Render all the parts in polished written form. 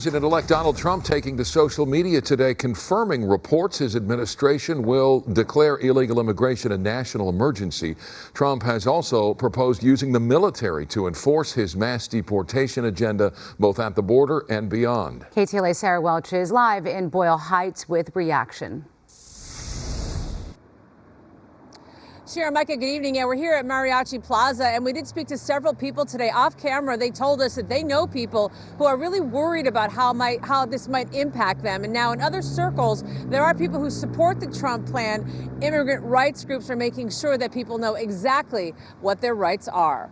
President-elect Donald Trump taking to social media today, confirming reports his administration will declare illegal immigration a national emergency. Trump has also proposed using the military to enforce his mass deportation agenda, both at the border and beyond. KTLA Sarah Welch is live in Boyle Heights with reaction. Sharon, Micah, good evening. Yeah, we're here at Mariachi Plaza, and we did speak to several people today off camera. They told us that they know people who are really worried about how this might impact them. And now in other circles, there are people who support the Trump plan. Immigrant rights groups are making sure that people know exactly what their rights are.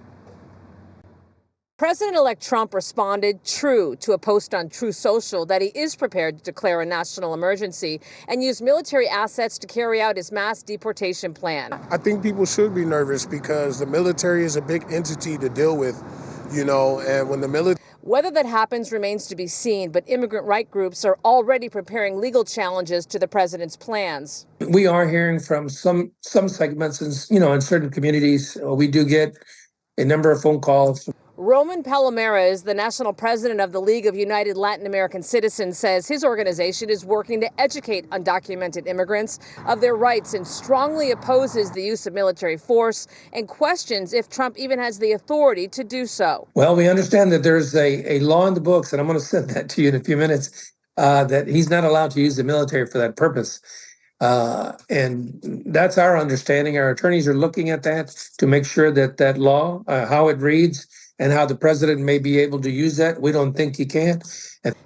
President-elect Trump responded true to a post on Truth Social that he is prepared to declare a national emergency and use military assets to carry out his mass deportation plan. I think people should be nervous because the military is a big entity to deal with, and when the military... Whether that happens remains to be seen, but immigrant rights groups are already preparing legal challenges to the president's plans. We are hearing from some segments, in certain communities. We do get a number of phone calls. Roman Palomera is the national president of the League of United Latin American Citizens, says his organization is working to educate undocumented immigrants of their rights and strongly opposes the use of military force and questions if Trump even has the authority to do so. Well, we understand that there's a law in the books, and I'm going to send that to you in a few minutes, that he's not allowed to use the military for that purpose. And that's our understanding. Our attorneys are looking at that to make sure that that law, how it reads, and how the president may be able to use that. We don't think he can.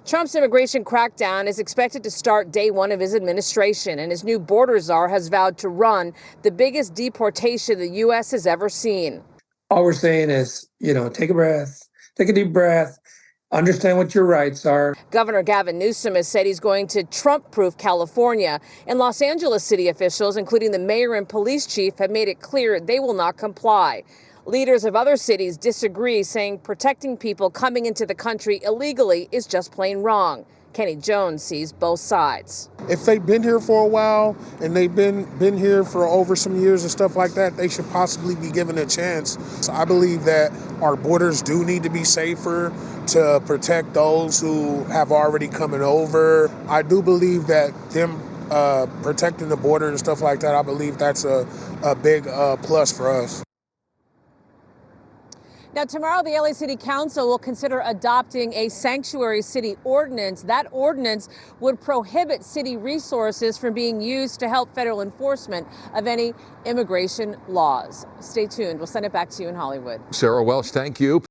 Trump's immigration crackdown is expected to start day one of his administration, and his new border czar has vowed to run the biggest deportation the U.S. has ever seen. All we're saying is, take a breath, take a deep breath, understand what your rights are. Governor Gavin Newsom has said he's going to Trump-proof California, and Los Angeles city officials, including the mayor and police chief, have made it clear they will not comply. Leaders of other cities disagree, saying protecting people coming into the country illegally is just plain wrong. Kenny Jones sees both sides. If they've been here for a while and they've been here for over some years and stuff like that, they should possibly be given a chance. So I believe that our borders do need to be safer to protect those who have already come over. I do believe that them protecting the border and stuff like that, I believe that's a big plus for us. Now, tomorrow, the LA City Council will consider adopting a sanctuary city ordinance. That ordinance would prohibit city resources from being used to help federal enforcement of any immigration laws. Stay tuned. We'll send it back to you in Hollywood. Sarah Welch, thank you.